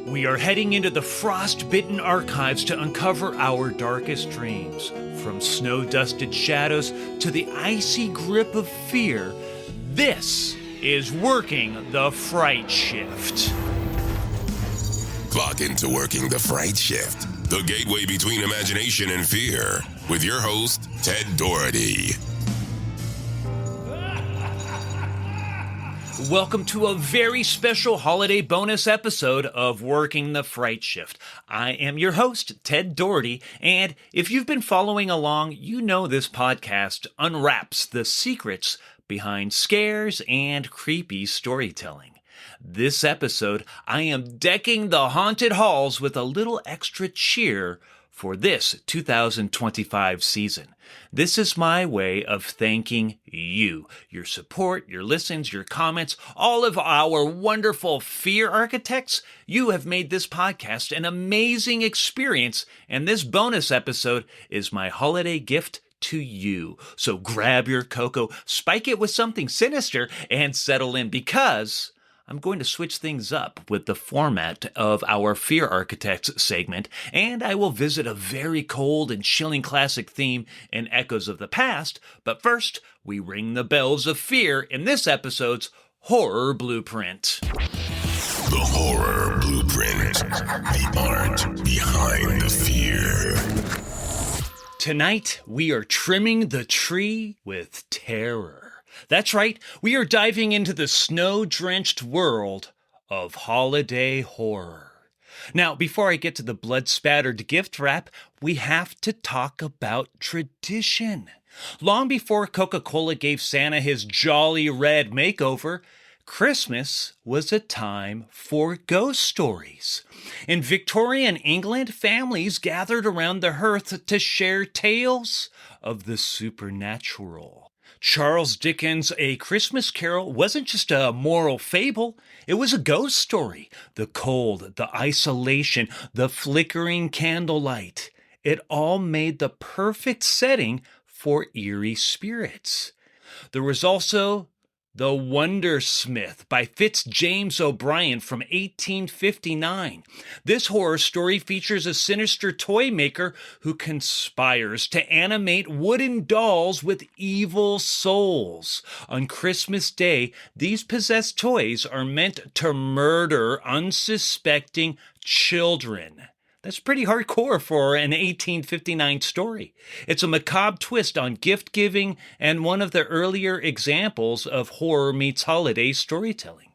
We are heading into the frost-bitten archives to uncover our darkest dreams. From snow-dusted shadows to the icy grip of fear, this is Working the Fright Shift. Clock into Working the Fright Shift, the gateway between imagination and fear, with your host, Ted Doherty. Welcome to a very special holiday bonus episode of Working the Fright Shift. I am your host, Ted Doherty, and if you've been following along, you know this podcast unwraps the secrets behind scares and creepy storytelling. This episode, I am decking the haunted halls with a little extra cheer for this 2025 season. This is my way of thanking you, your support, your listens, your comments, all of our wonderful fear architects. You have made this podcast an amazing experience, and this bonus episode is my holiday gift to you. So grab your cocoa, spike it with something sinister, and settle in, because I'm going to switch things up with the format of our Fear Architects segment, and I will visit a very cold and chilling classic theme in Echoes of the Past. But first, we ring the bells of fear in this episode's Horror Blueprint. The Horror Blueprint, the art behind the fear. Tonight, we are trimming the tree with terror. That's right, we are diving into the snow-drenched world of holiday horror. Now, before I get to the blood-spattered gift wrap, we have to talk about tradition. Long before Coca-Cola gave Santa his jolly red makeover, Christmas was a time for ghost stories. In Victorian England, families gathered around the hearth to share tales of the supernatural. Charles Dickens' A Christmas Carol wasn't just a moral fable, it was a ghost story. The cold, the isolation, the flickering candlelight. It all made the perfect setting for eerie spirits. There was also The Wondersmith by James O'Brien from 1859. This horror story features a sinister toy maker who conspires to animate wooden dolls with evil souls. On Christmas Day, these possessed toys are meant to murder unsuspecting children. That's pretty hardcore for an 1859 story. It's a macabre twist on gift-giving and one of the earlier examples of horror meets holiday storytelling.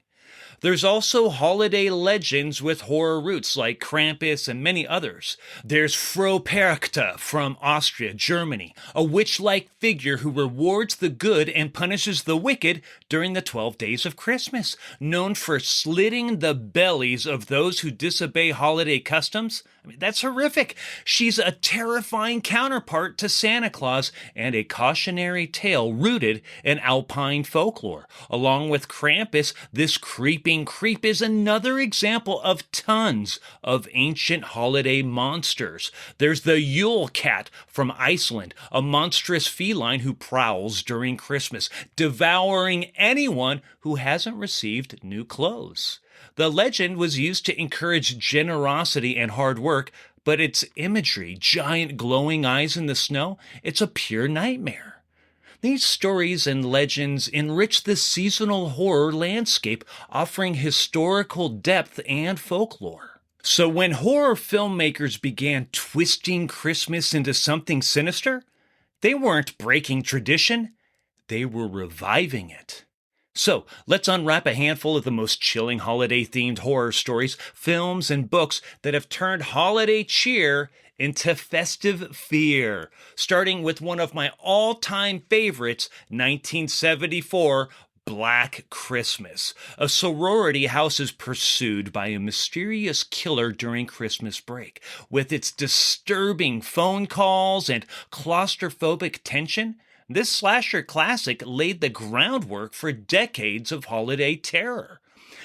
There's also holiday legends with horror roots like Krampus and many others. There's Frau Perkta from Austria, Germany, a witch-like figure who rewards the good and punishes the wicked during the 12 days of Christmas. Known for slitting the bellies of those who disobey holiday customs, that's horrific. She's a terrifying counterpart to Santa Claus and a cautionary tale rooted in alpine folklore. Along with Krampus, this creeping creep is another example of tons of ancient holiday monsters. There's the Yule Cat from Iceland, a monstrous feline who prowls during Christmas, devouring anyone who hasn't received new clothes. The legend was used to encourage generosity and hard work, but its imagery, giant glowing eyes in the snow, it's a pure nightmare. These stories and legends enrich the seasonal horror landscape, offering historical depth and folklore. So when horror filmmakers began twisting Christmas into something sinister, they weren't breaking tradition, they were reviving it. So, let's unwrap a handful of the most chilling holiday-themed horror stories, films, and books that have turned holiday cheer into festive fear. Starting with one of my all-time favorites, 1974, Black Christmas. A sorority house is pursued by a mysterious killer during Christmas break. With its disturbing phone calls and claustrophobic tension, this slasher classic laid the groundwork for decades of holiday terror.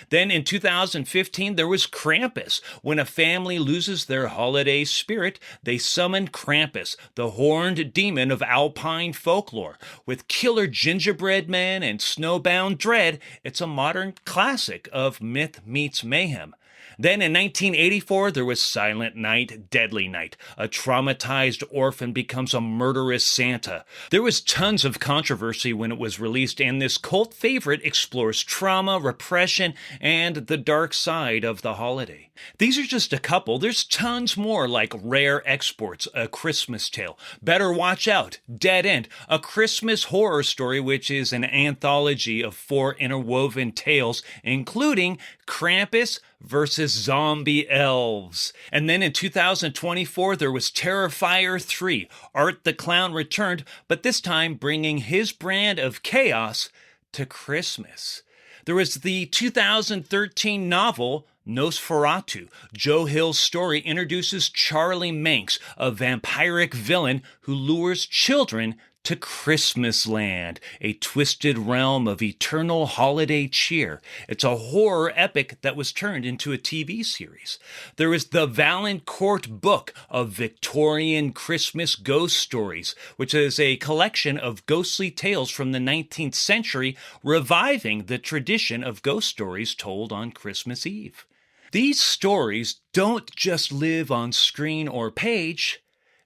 Then in 2015, there was Krampus. When a family loses their holiday spirit, they summon Krampus, the horned demon of alpine folklore. With killer gingerbread men and snowbound dread, it's a modern classic of myth meets mayhem. Then in 1984, there was Silent Night, Deadly Night. A traumatized orphan becomes a murderous Santa. There was tons of controversy when it was released, and this cult favorite explores trauma, repression, and the dark side of the holiday. These are just a couple. There's tons more, like Rare Exports, A Christmas Tale, Better Watch Out, Dead End, A Christmas Horror Story, which is an anthology of 4 interwoven tales, including Krampus versus zombie elves. And then in 2024, there was Terrifier 3. Art the Clown returned, but this time bringing his brand of chaos to Christmas. There was the 2013 novel Nosferatu. Joe Hill's story introduces Charlie Manx, a vampiric villain who lures children to Christmas Land, a twisted realm of eternal holiday cheer. It's a horror epic that was turned into a TV series. There is the Valancourt Book of Victorian Christmas Ghost Stories, which is a collection of ghostly tales from the 19th century, reviving the tradition of ghost stories told on Christmas Eve. These stories don't just live on screen or page.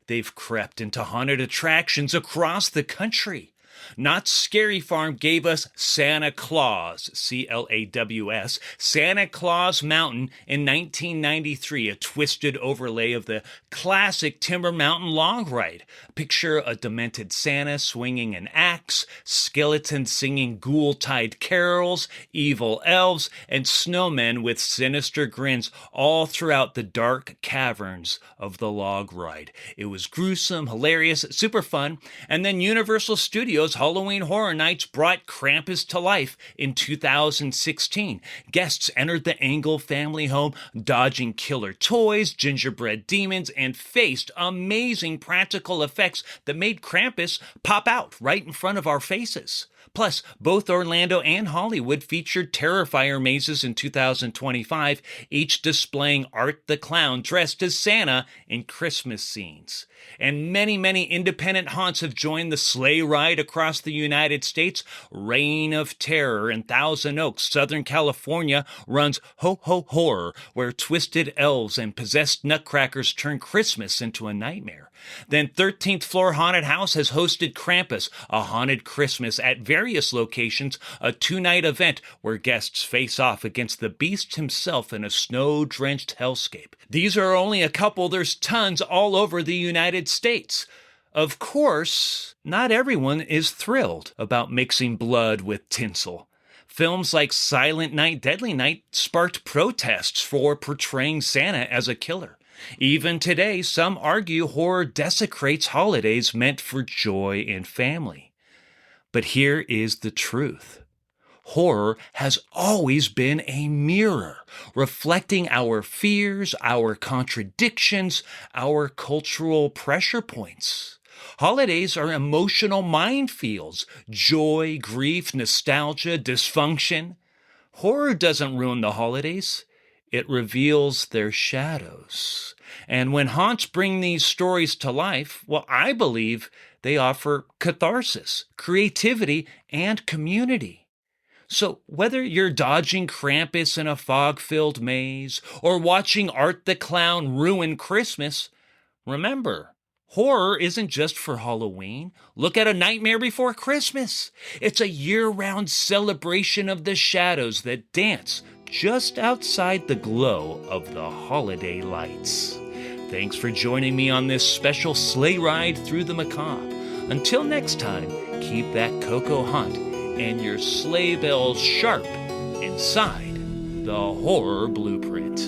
They've crept into haunted attractions across the country. Not Scary Farm gave us Santa Claus, C-L-A-W-S, Santa Claus Mountain in 1993, a twisted overlay of the classic Timber Mountain log ride. Picture a demented Santa swinging an axe, skeletons singing Ghoul-tide carols, evil elves, and snowmen with sinister grins all throughout the dark caverns of the log ride. It was gruesome, hilarious, super fun, and then Universal Studios Halloween Horror Nights brought Krampus to life in 2016. Guests entered the Engel family home, dodging killer toys, gingerbread demons, and faced amazing practical effects that made Krampus pop out right in front of our faces. Plus, both Orlando and Hollywood featured Terrifier mazes in 2025, each displaying Art the Clown dressed as Santa in Christmas scenes. And many, many independent haunts have joined the sleigh ride across the United States. Reign of Terror in Thousand Oaks, Southern California runs Ho Ho Horror, where twisted elves and possessed nutcrackers turn Christmas into a nightmare. Then 13th Floor Haunted House has hosted Krampus, a haunted Christmas at various locations, a 2-night event where guests face off against the beast himself in a snow-drenched hellscape. These are only a couple, there's tons all over the United States. Of course, not everyone is thrilled about mixing blood with tinsel. Films like Silent Night, Deadly Night sparked protests for portraying Santa as a killer. Even today, some argue horror desecrates holidays meant for joy and family. But here is the truth. Horror has always been a mirror, reflecting our fears, our contradictions, our cultural pressure points. Holidays are emotional minefields: joy, grief, nostalgia, dysfunction. Horror doesn't ruin the holidays. It reveals their shadows. And when haunts bring these stories to life, well, I believe they offer catharsis, creativity, and community. So whether you're dodging Krampus in a fog-filled maze or watching Art the Clown ruin Christmas, remember, horror isn't just for Halloween. Look at A Nightmare Before Christmas. It's a year-round celebration of the shadows that dance just outside the glow of the holiday lights. Thanks for joining me on this special sleigh ride through the macabre. Until next time, keep that cocoa hot and your sleigh bells sharp inside the horror blueprint.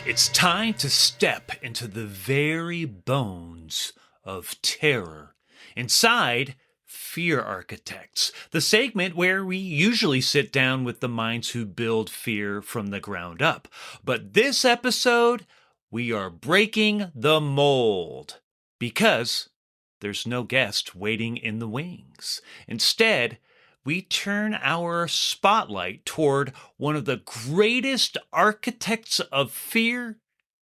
It's time to step into the very bones of terror. Inside Fear Architects, the segment where we usually sit down with the minds who build fear from the ground up. But this episode, we are breaking the mold because there's no guest waiting in the wings. Instead, we turn our spotlight toward one of the greatest architects of fear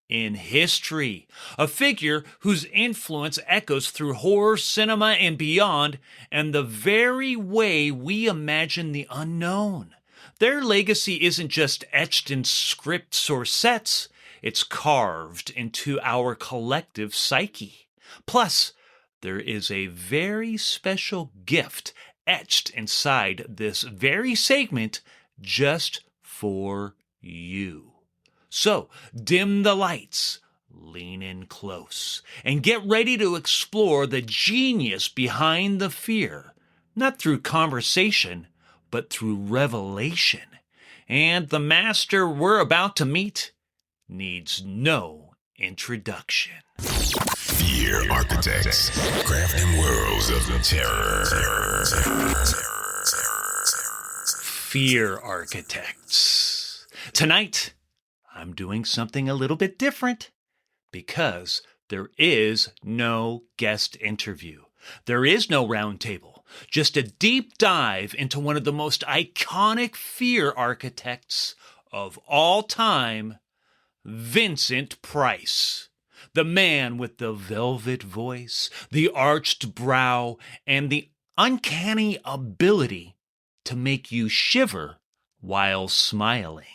in history, a figure whose influence echoes through horror, cinema, and beyond, and the very way we imagine the unknown. Their legacy isn't just etched in scripts or sets, it's carved into our collective psyche. Plus, there is a very special gift etched inside this very segment just for you. So, dim the lights, lean in close, and get ready to explore the genius behind the fear, not through conversation, but through revelation. And the master we're about to meet needs no introduction. Fear Architects, crafting worlds of terror. Fear Architects. Tonight, I'm doing something a little bit different because there is no guest interview. There is no roundtable. Just a deep dive into one of the most iconic fear architects of all time, Vincent Price. The man with the velvet voice, the arched brow, and the uncanny ability to make you shiver while smiling.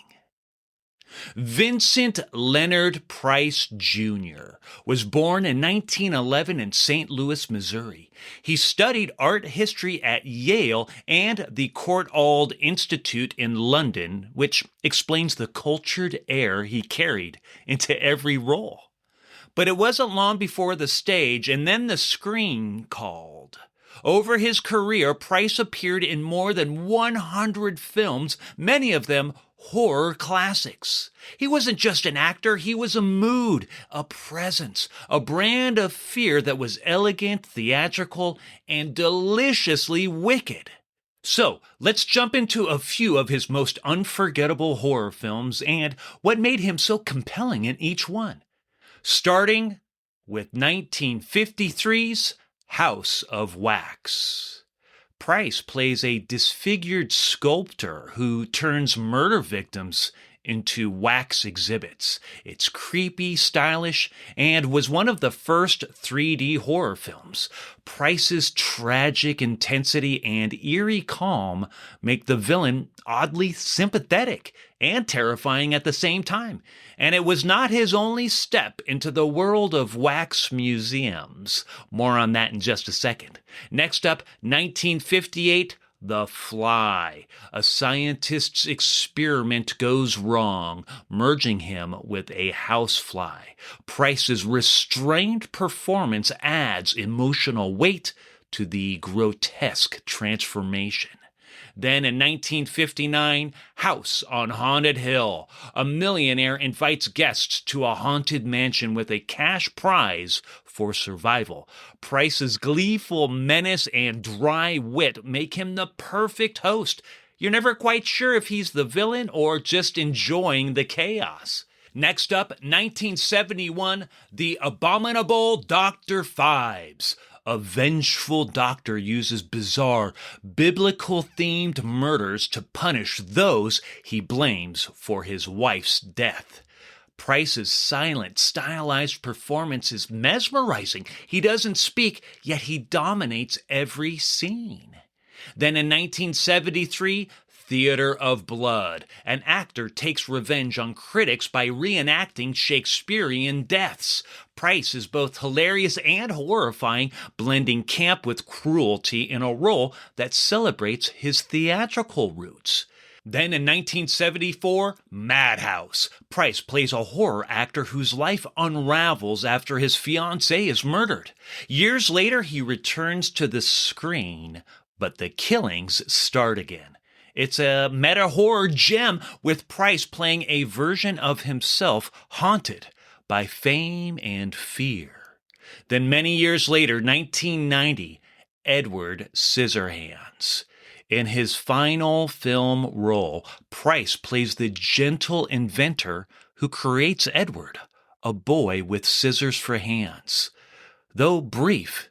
Vincent Leonard Price Jr. was born in 1911 in St. Louis, Missouri. He studied art history at Yale and the Courtauld Institute in London, which explains the cultured air he carried into every role. But it wasn't long before the stage and then the screen called. Over his career, Price appeared in more than 100 films, many of them horror classics. He wasn't just an actor, he was a mood, a presence, a brand of fear that was elegant, theatrical, and deliciously wicked. So, let's jump into a few of his most unforgettable horror films and what made him so compelling in each one. Starting with 1953's House of Wax. Price plays a disfigured sculptor who turns murder victims into wax exhibits. It's creepy, stylish, and was one of the first 3D horror films. Price's tragic intensity and eerie calm make the villain oddly sympathetic and terrifying at the same time. And it was not his only step into the world of wax museums. More on that in just a second. Next up, 1958, The Fly. A scientist's experiment goes wrong, merging him with a housefly. Price's restrained performance adds emotional weight to the grotesque transformation. Then in 1959, House on Haunted Hill. A millionaire invites guests to a haunted mansion with a cash prize for survival. Price's gleeful menace and dry wit make him the perfect host. You're never quite sure if he's the villain or just enjoying the chaos. Next up, 1971, The Abominable Dr. Phibes. A vengeful doctor uses bizarre, biblical-themed murders to punish those he blames for his wife's death. Price's silent, stylized performance is mesmerizing. He doesn't speak, yet he dominates every scene. Then in 1973, Theater of Blood. An actor takes revenge on critics by reenacting Shakespearean deaths. Price is both hilarious and horrifying, blending camp with cruelty in a role that celebrates his theatrical roots. Then in 1974, Madhouse. Price plays a horror actor whose life unravels after his fiancée is murdered. Years later, he returns to the screen, but the killings start again. It's a meta-horror gem with Price playing a version of himself haunted by fame and fear. Then many years later, 1990, Edward Scissorhands. In his final film role, Price plays the gentle inventor who creates Edward, a boy with scissors for hands. Though brief,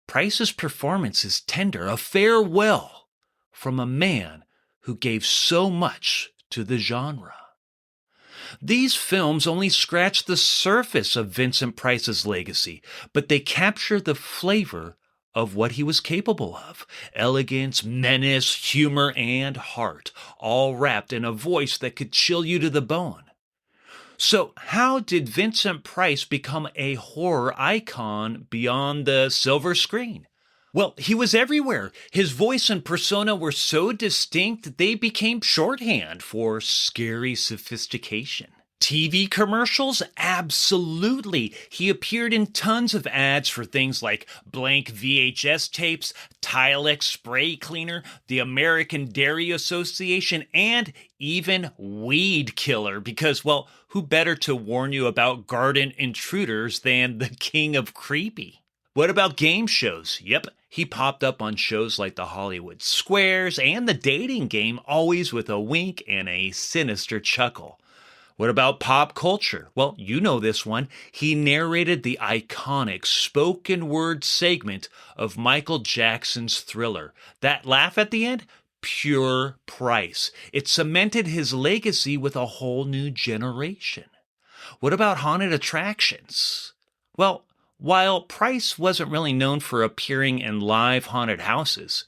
Price's performance is tender, a farewell from a man who gave so much to the genre. These films only scratch the surface of Vincent Price's legacy, but they capture the flavor of what he was capable of. Elegance, menace, humor, and heart, all wrapped in a voice that could chill you to the bone. So, how did Vincent Price become a horror icon beyond the silver screen? Well, he was everywhere. His voice and persona were so distinct that they became shorthand for scary sophistication. TV commercials? Absolutely. He appeared in tons of ads for things like blank VHS tapes, Tilex spray cleaner, the American Dairy Association, and even Weed Killer, because, well, who better to warn you about garden intruders than the king of creepy? What about game shows? Yep, he popped up on shows like the Hollywood Squares and The Dating Game, always with a wink and a sinister chuckle. What about pop culture? Well, you know this one. He narrated the iconic spoken word segment of Michael Jackson's Thriller. That laugh at the end? Pure Price. It cemented his legacy with a whole new generation. What about haunted attractions? Well, while Price wasn't really known for appearing in live haunted houses,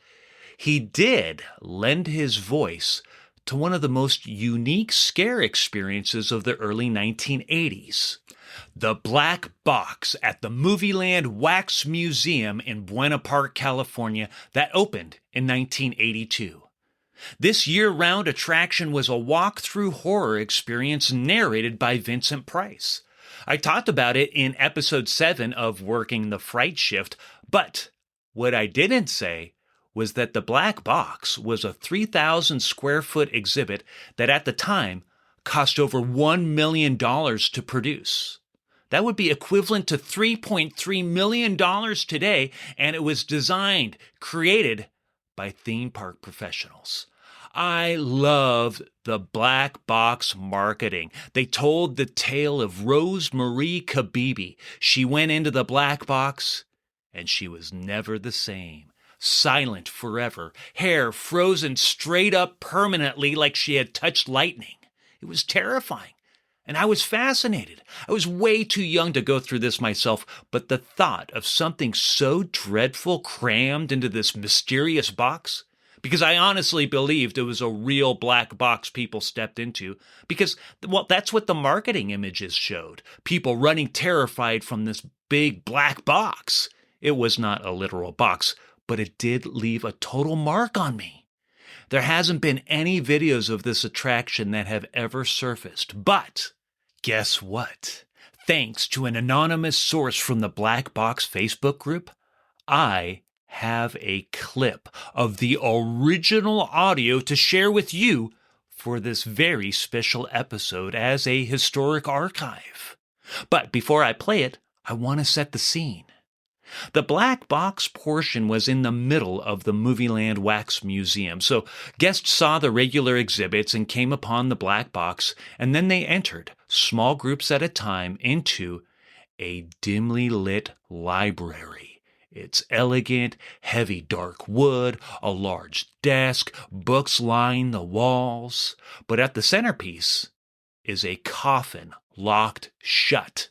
he did lend his voice to one of the most unique scare experiences of the early 1980s. The Black Box at the Movieland Wax Museum in Buena Park, California, that opened in 1982. This year-round attraction was a walk-through horror experience narrated by Vincent Price. I talked about it in episode 7 of Working the Fright Shift, but what I didn't say was that the Black Box was a 3,000 square foot exhibit that at the time cost over $1 million to produce. That would be equivalent to $3.3 million today, and it was designed, created by theme park professionals. I love the Black Box marketing. They told the tale of Rose Marie Kabibi. She went into the Black Box, and she was never the same. Silent forever, hair frozen straight up permanently like she had touched lightning. It was terrifying, and I was fascinated. I was way too young to go through this myself, but the thought of something so dreadful crammed into this mysterious box, because I honestly believed it was a real black box people stepped into, because, well, that's what the marketing images showed. People running terrified from this big black box. It was not a literal box, but it did leave a total mark on me. There hasn't been any videos of this attraction that have ever surfaced, but guess what? Thanks to an anonymous source from the Black Box Facebook group, I have a clip of the original audio to share with you for this very special episode as a historic archive. But before I play it, I want to set the scene. The Black Box portion was in the middle of the Movieland Wax Museum, so guests saw the regular exhibits and came upon the Black Box, and then they entered, small groups at a time, into a dimly lit library. It's elegant, heavy dark wood, a large desk, books line the walls, but at the centerpiece is a coffin locked shut.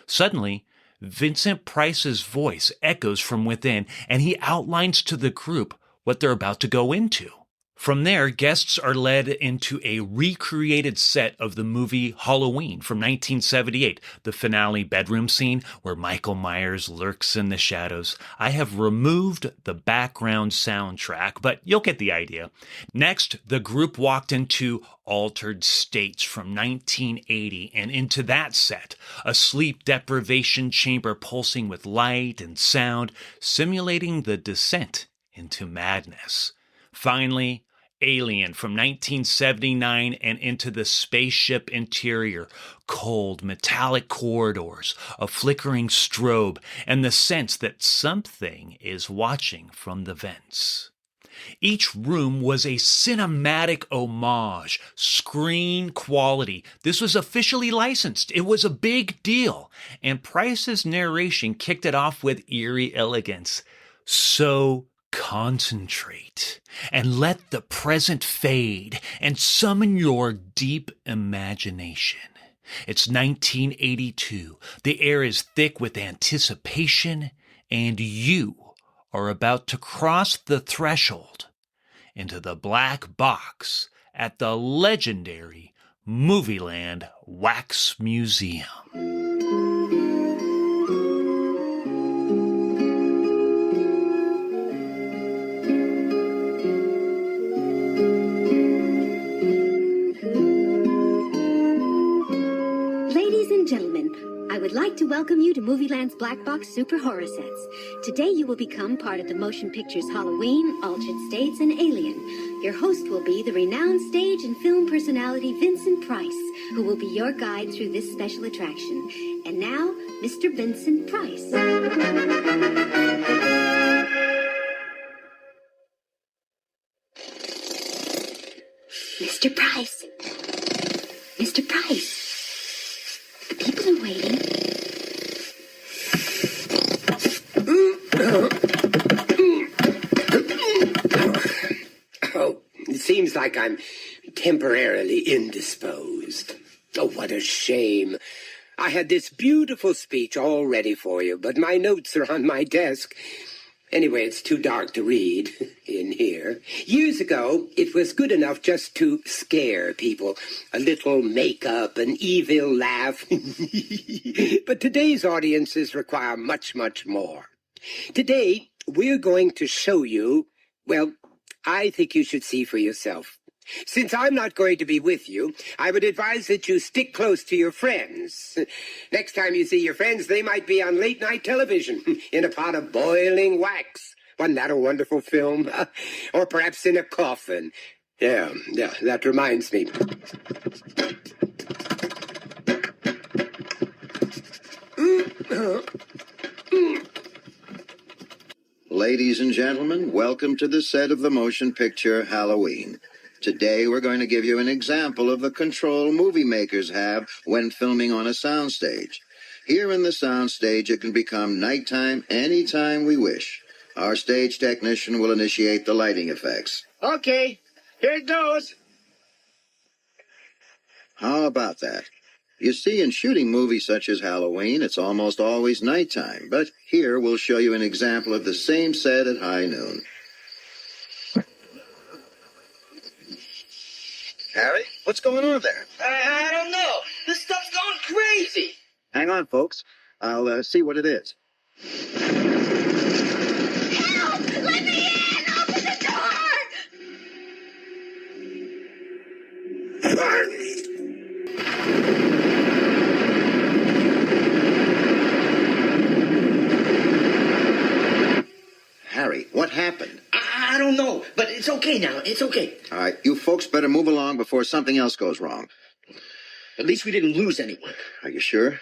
Suddenly, Vincent Price's voice echoes from within, and he outlines to the group what they're about to go into. From there, guests are led into a recreated set of the movie Halloween from 1978, the finale bedroom scene where Michael Myers lurks in the shadows. I have removed the background soundtrack, but you'll get the idea. Next, the group walked into Altered States from 1980 and into that set, a sleep deprivation chamber pulsing with light and sound, simulating the descent into madness. Finally, Alien from 1979 and into the spaceship interior, cold metallic corridors, a flickering strobe, and the sense that something is watching from the vents. Each room was a cinematic homage, screen quality. This was officially licensed. It was a big deal. And Price's narration kicked it off with eerie elegance. So concentrate and let the present fade and summon your deep imagination. It's 1982. The air is thick with anticipation, and you are about to cross the threshold into the black box at the legendary Movieland Wax Museum. Ladies and gentlemen, I would like to welcome you to Movieland's Black Box Super Horror Sets. Today you will become part of the motion pictures Halloween, Altered States, and Alien. Your host will be the renowned stage and film personality Vincent Price, who will be your guide through this special attraction. And now, Mr. Vincent Price. Mr. Price. Mr. Price. The people are waiting. Oh, it seems like I'm temporarily indisposed. Oh, what a shame. I had this beautiful speech all ready for you, but my notes are on my desk. Anyway, it's too dark to read in here. Years ago, it was good enough just to scare people. A little makeup, an evil laugh. But today's audiences require much, much more. Today, we're going to show you, well, I think you should see for yourself. Since I'm not going to be with you, I would advise that you stick close to your friends. Next time you see your friends, they might be on late-night television in a pot of boiling wax. Wasn't that a wonderful film? Or perhaps in a coffin. Yeah, that reminds me. Ladies and gentlemen, welcome to the set of the motion picture Halloween. Today we're going to give you an example of the control movie makers have when filming on a soundstage. Here in the soundstage it can become nighttime anytime we wish. Our stage technician will initiate the lighting effects. Okay, here it goes. How about that? You see, in shooting movies such as Halloween, it's almost always nighttime, but here we'll show you an example of the same set at high noon. Harry, what's going on there? I don't know. This stuff's going crazy. Hang on, folks. I'll see what it is. Help! Let me in! Open the door! Harry, what happened? I don't know, but it's okay now. It's okay. All right, you folks better move along before something else goes wrong. At least we didn't lose anyone. Are you sure?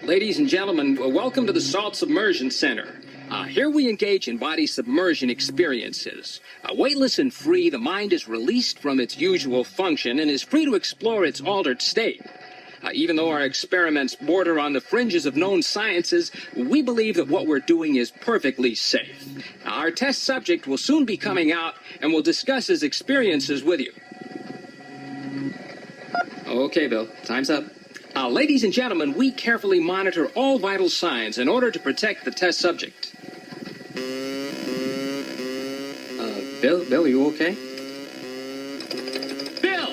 Ladies and gentlemen, welcome to the Salt Submersion Center. Here we engage in body submersion experiences. Weightless and free, the mind is released from its usual function and is free to explore its altered state. Even though our experiments border on the fringes of known sciences, we believe that what we're doing is perfectly safe. Our test subject will soon be coming out and will discuss his experiences with you. Okay, Bill, time's up. Ladies and gentlemen, we carefully monitor all vital signs in order to protect the test subject. Bill, you okay? Bill!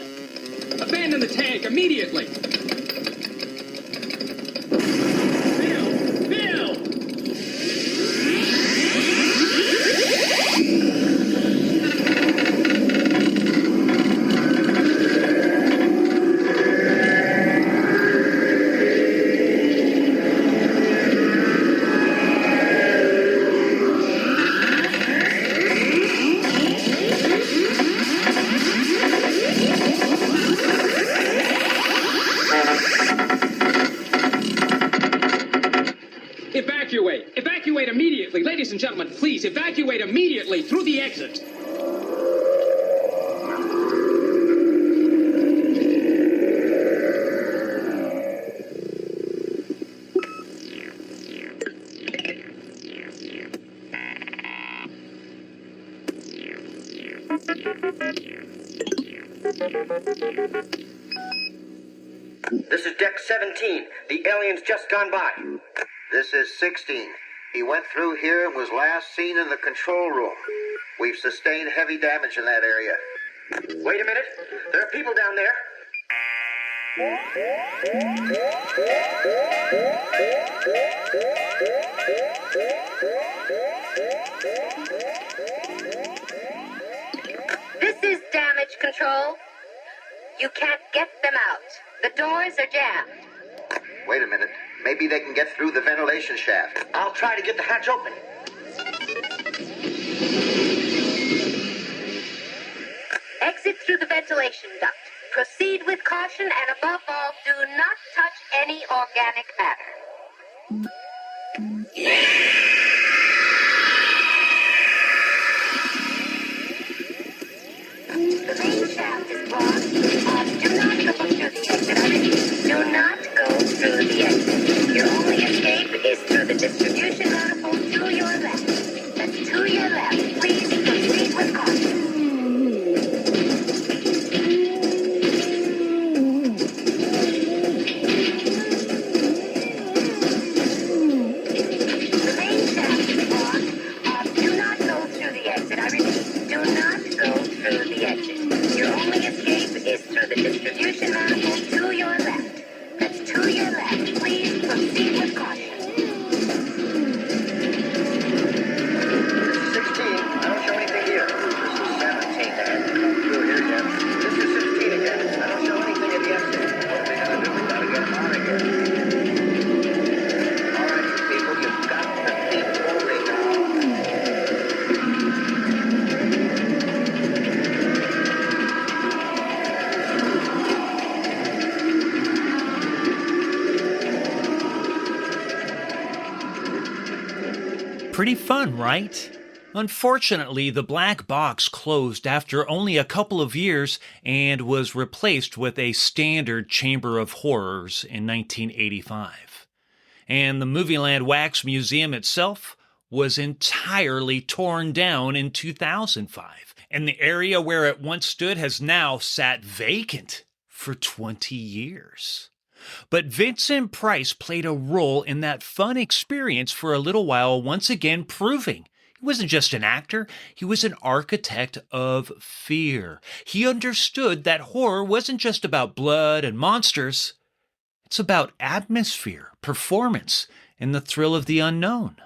Abandon the tank immediately! Bill! Evacuate immediately. Ladies and gentlemen, please evacuate immediately through the exit. This is Deck 17. The alien's just gone by. This is 16. He went through here and was last seen in the control room. We've sustained heavy damage in that area. Wait a minute. There are people down there. This is damage control. You can't get them out. The doors are jammed. Wait a minute. Maybe they can get through the ventilation shaft. I'll try to get the hatch open. Exit through the ventilation duct. Proceed with caution and above all, do not touch any organic matter. The main shaft is blocked. Do not go through the exit. I repeat, do not go through the exit. Your only escape is through the distribution manifold to your left. That's to your left. Please proceed with caution. The main shaft is blocked. Do not go through the exit. I repeat, do not go through the exit. Your only escape is through the distribution manifold to your left. That's to your left. Please proceed with caution. This is 16. I don't show anything here. This is 17. I haven't come through here yet. This is 16 again. I don't show anything at the exit. What are we gonna do? We gotta get them out of here. All right, you people, you've got to keep moving now. Pretty fun, right? Unfortunately, the black box closed after only a couple of years and was replaced with a standard Chamber of Horrors in 1985. And the Movieland Wax Museum itself was entirely torn down in 2005, and the area where it once stood has now sat vacant for 20 years. But Vincent Price played a role in that fun experience for a little while, once again proving he wasn't just an actor, he was an architect of fear. He understood that horror wasn't just about blood and monsters, it's about atmosphere, performance, and the thrill of the unknown.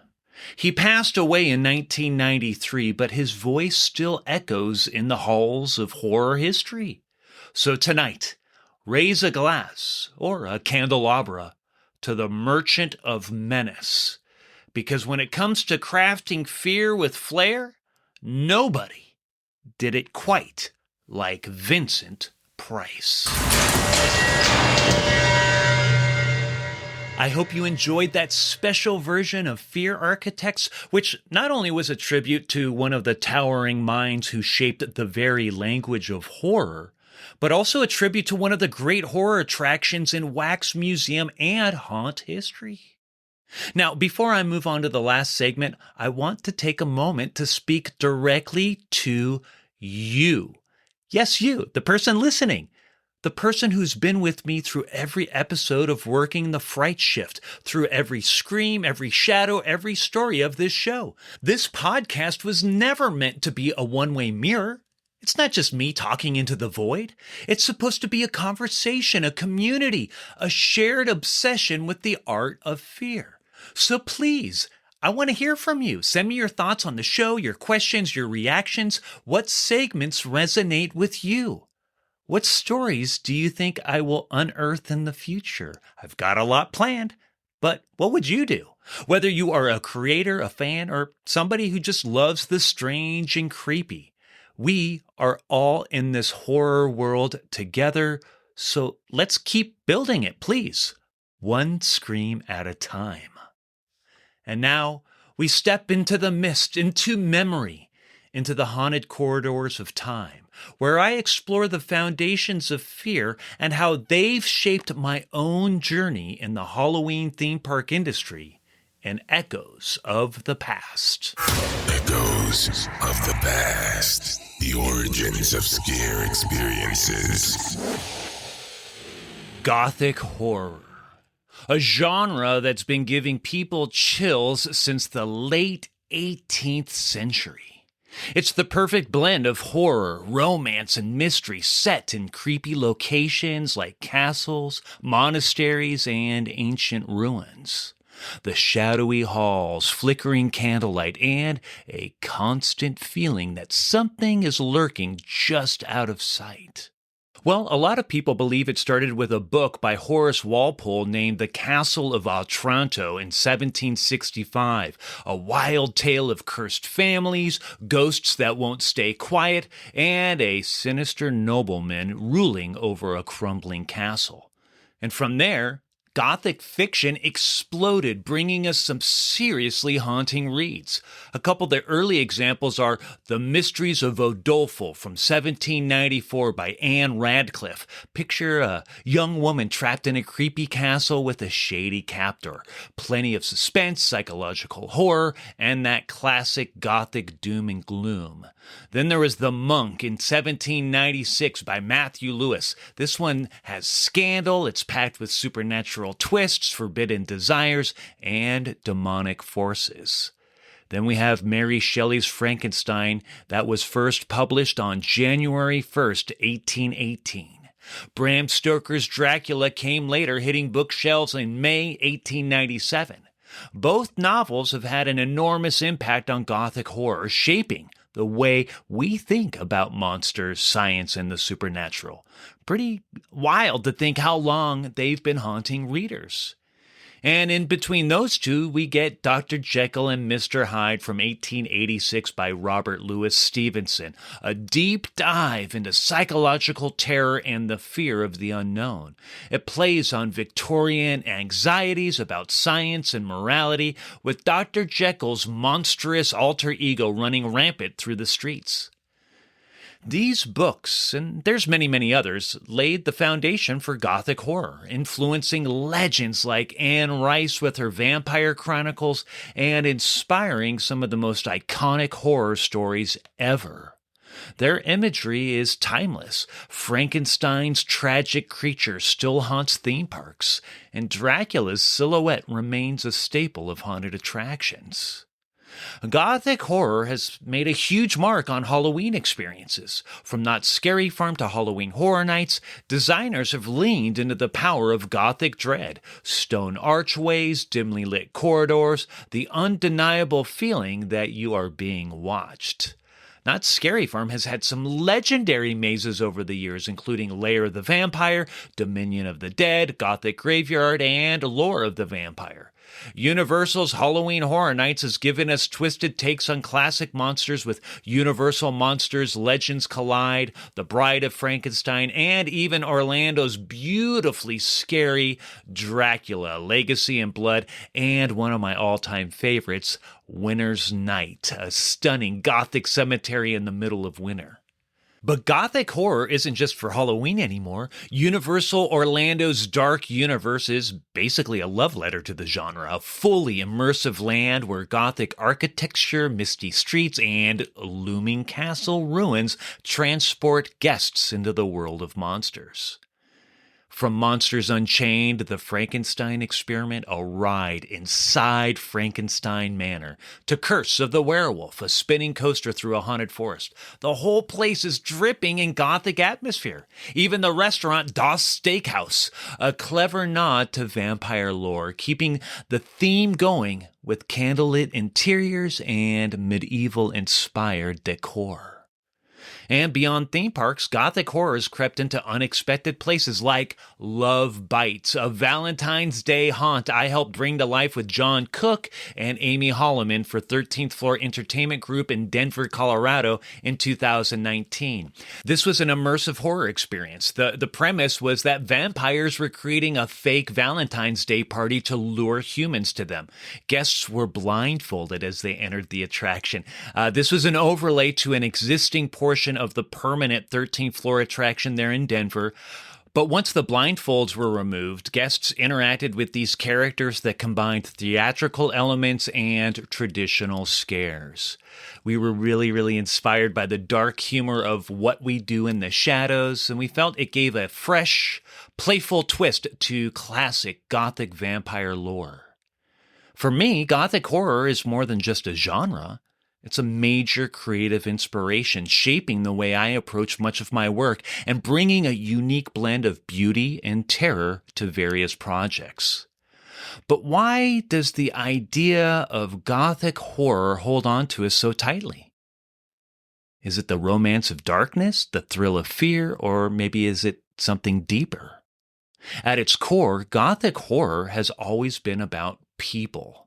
He passed away in 1993, but his voice still echoes in the halls of horror history. So tonight, raise a glass or a candelabra to the Merchant of Menace. Because when it comes to crafting fear with flair, nobody did it quite like Vincent Price. I hope you enjoyed that special version of Fear Architects, which not only was a tribute to one of the towering minds who shaped the very language of horror, but also a tribute to one of the great horror attractions in Wax Museum and haunt history. Now, before I move on to the last segment, I want to take a moment to speak directly to you. Yes, you, the person listening. The person who's been with me through every episode of Working the Fright Shift, through every scream, every shadow, every story of this show. This podcast was never meant to be a one-way mirror. It's not just me talking into the void. It's supposed to be a conversation, a community, a shared obsession with the art of fear. So please, I want to hear from you. Send me your thoughts on the show, your questions, your reactions. What segments resonate with you? What stories do you think I will unearth in the future? I've got a lot planned, but what would you do? Whether you are a creator, a fan, or somebody who just loves the strange and creepy, we are all in this horror world together, so let's keep building it, please. One scream at a time. And now we step into the mist, into memory, into the haunted corridors of time, where I explore the foundations of fear and how they've shaped my own journey in the Halloween theme park industry and echoes of the past. Echoes of the past. The origin origins of scare experiences. Gothic horror. A genre that's been giving people chills since the late 18th century. It's the perfect blend of horror, romance, and mystery set in creepy locations like castles, monasteries, and ancient ruins. The shadowy halls, flickering candlelight, and a constant feeling that something is lurking just out of sight. Well, a lot of people believe it started with a book by Horace Walpole named The Castle of Otranto in 1765, a wild tale of cursed families, ghosts that won't stay quiet, and a sinister nobleman ruling over a crumbling castle. And from there, Gothic fiction exploded, bringing us some seriously haunting reads. A couple of the early examples are The Mysteries of Udolpho from 1794 by Anne Radcliffe. Picture a young woman trapped in a creepy castle with a shady captor. Plenty of suspense, psychological horror, and that classic Gothic doom and gloom. Then there was The Monk in 1796 by Matthew Lewis. This one has scandal, it's packed with supernatural twists, forbidden desires, and demonic forces. Then we have Mary Shelley's Frankenstein that was first published on January 1st, 1818. Bram Stoker's Dracula came later, hitting bookshelves in May 1897. Both novels have had an enormous impact on Gothic horror, shaping the way we think about monsters, science, and the supernatural. Pretty wild to think how long they've been haunting readers. And in between those two, we get Dr. Jekyll and Mr. Hyde from 1886 by Robert Louis Stevenson, a deep dive into psychological terror and the fear of the unknown. It plays on Victorian anxieties about science and morality, with Dr. Jekyll's monstrous alter ego running rampant through the streets. These books, and there's many, many others, laid the foundation for Gothic horror, influencing legends like Anne Rice with her Vampire Chronicles and inspiring some of the most iconic horror stories ever. Their imagery is timeless. Frankenstein's tragic creature still haunts theme parks, and Dracula's silhouette remains a staple of haunted attractions. Gothic horror has made a huge mark on Halloween experiences. From Knott's Scary Farm to Halloween Horror Nights, designers have leaned into the power of Gothic dread. Stone archways, dimly lit corridors, the undeniable feeling that you are being watched. Knott's Scary Farm has had some legendary mazes over the years, including Lair of the Vampire, Dominion of the Dead, Gothic Graveyard, and Lore of the Vampire. Universal's Halloween Horror Nights has given us twisted takes on classic monsters with Universal Monsters Legends Collide, The Bride of Frankenstein, and even Orlando's beautifully scary Dracula, Legacy and Blood, and one of my all-time favorites, Winter's Night, a stunning Gothic cemetery in the middle of winter. But Gothic horror isn't just for Halloween anymore. Universal Orlando's Dark Universe is basically a love letter to the genre, a fully immersive land where Gothic architecture, misty streets, and looming castle ruins transport guests into the world of monsters. From Monsters Unchained, The Frankenstein Experiment, a ride inside Frankenstein Manor, to Curse of the Werewolf, a spinning coaster through a haunted forest. The whole place is dripping in Gothic atmosphere. Even the restaurant Das Steakhouse, a clever nod to vampire lore, keeping the theme going with candlelit interiors and medieval-inspired decor. And beyond theme parks, Gothic horror has crept into unexpected places like Love Bites, a Valentine's Day haunt I helped bring to life with John Cook and Amy Holloman for 13th Floor Entertainment Group in Denver, Colorado in 2019. This was an immersive horror experience. The premise was that vampires were creating a fake Valentine's Day party to lure humans to them. Guests were blindfolded as they entered the attraction. This was an overlay to an existing portion of the permanent 13th floor attraction there in Denver. But once the blindfolds were removed, guests interacted with these characters that combined theatrical elements and traditional scares. We were really inspired by the dark humor of What We Do in the Shadows, and we felt it gave a fresh, playful twist to classic Gothic vampire lore. For me, Gothic horror is more than just a genre. It's a major creative inspiration, shaping the way I approach much of my work and bringing a unique blend of beauty and terror to various projects. But why does the idea of Gothic horror hold on to us so tightly? Is it the romance of darkness, the thrill of fear, or maybe is it something deeper? At its core, Gothic horror has always been about people.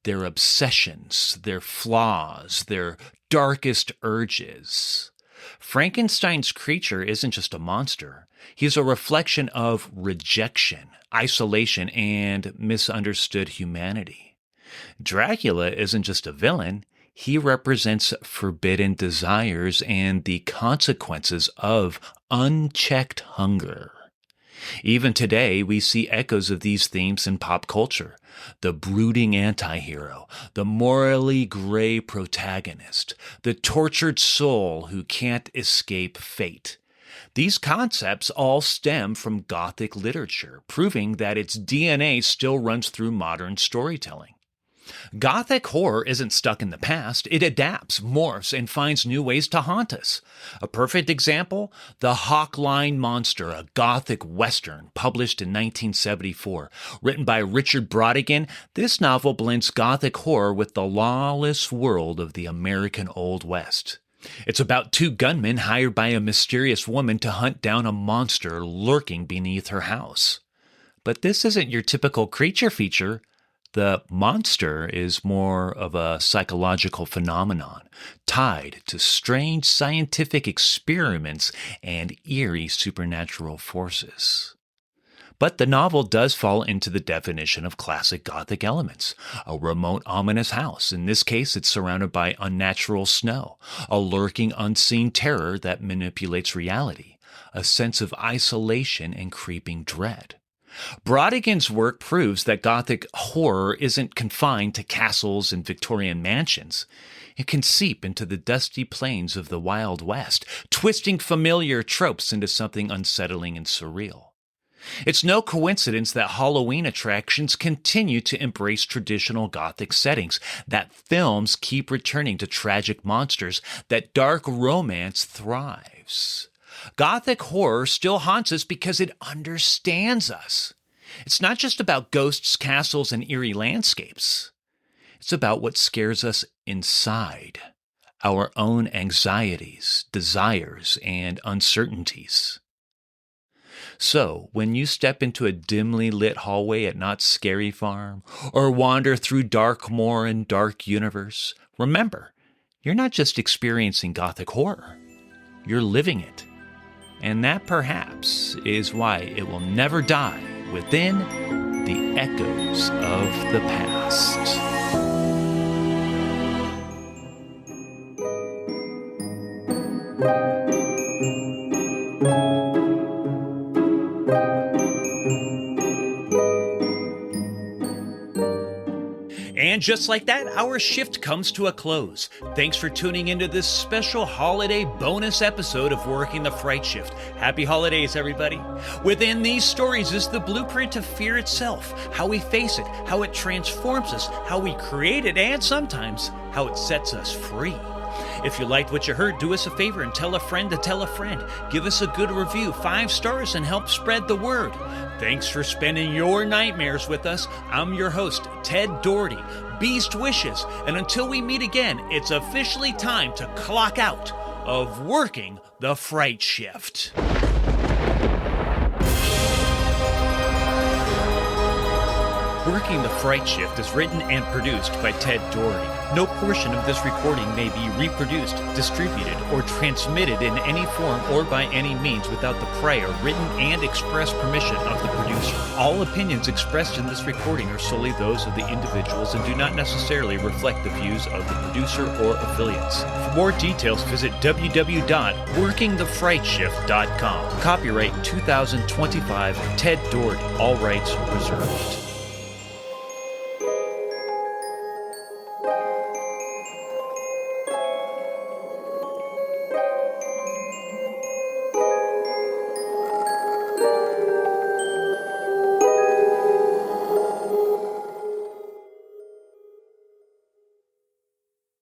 Their obsessions, their flaws, their darkest urges. Frankenstein's creature isn't just a monster. He's a reflection of rejection, isolation, and misunderstood humanity. Dracula isn't just a villain. He represents forbidden desires and the consequences of unchecked hunger. Even today, we see echoes of these themes in pop culture. The brooding anti-hero, the morally gray protagonist, the tortured soul who can't escape fate. These concepts all stem from Gothic literature, proving that its DNA still runs through modern storytelling. Gothic horror isn't stuck in the past. It adapts, morphs, and finds new ways to haunt us. A perfect example? The Hawkline Monster, a Gothic Western published in 1974. Written by Richard Brodigan, this novel blends Gothic horror with the lawless world of the American Old West. It's about two gunmen hired by a mysterious woman to hunt down a monster lurking beneath her house. But this isn't your typical creature feature. The monster is more of a psychological phenomenon, tied to strange scientific experiments and eerie supernatural forces. But the novel does fall into the definition of classic Gothic elements. A remote, ominous house. In this case, it's surrounded by unnatural snow, a lurking, unseen terror that manipulates reality, a sense of isolation and creeping dread. Brodigan's work proves that Gothic horror isn't confined to castles and Victorian mansions. It can seep into the dusty plains of the Wild West, twisting familiar tropes into something unsettling and surreal. It's no coincidence that Halloween attractions continue to embrace traditional Gothic settings, that films keep returning to tragic monsters, that dark romance thrives. Gothic horror still haunts us because it understands us. It's not just about ghosts, castles, and eerie landscapes. It's about what scares us inside, our own anxieties, desires, and uncertainties. So, when you step into a dimly lit hallway at Knott's Scary Farm, or wander through Dark Moor and Dark Universe, remember, you're not just experiencing Gothic horror. You're living it. And that, perhaps, is why it will never die within the echoes of the past. And just like that, our shift comes to a close. Thanks for tuning into this special holiday bonus episode of Working the Fright Shift. Happy holidays, everybody. Within these stories is the blueprint of fear itself, how we face it, how it transforms us, how we create it, and sometimes how it sets us free. If you liked what you heard, do us a favor and tell a friend to tell a friend. Give us a good review, 5 stars, and help spread the word. Thanks for spending your nightmares with us. I'm your host, Ted Doherty. Beast wishes, and until we meet again, it's officially time to clock out of Working the Fright Shift. Working the Fright Shift is written and produced by Ted Doherty. No portion of this recording may be reproduced, distributed, or transmitted in any form or by any means without the prior written and express permission of the producer. All opinions expressed in this recording are solely those of the individuals and do not necessarily reflect the views of the producer or affiliates. For more details, visit www.workingthefrightshift.com. Copyright 2025 Ted Doherty. All rights reserved.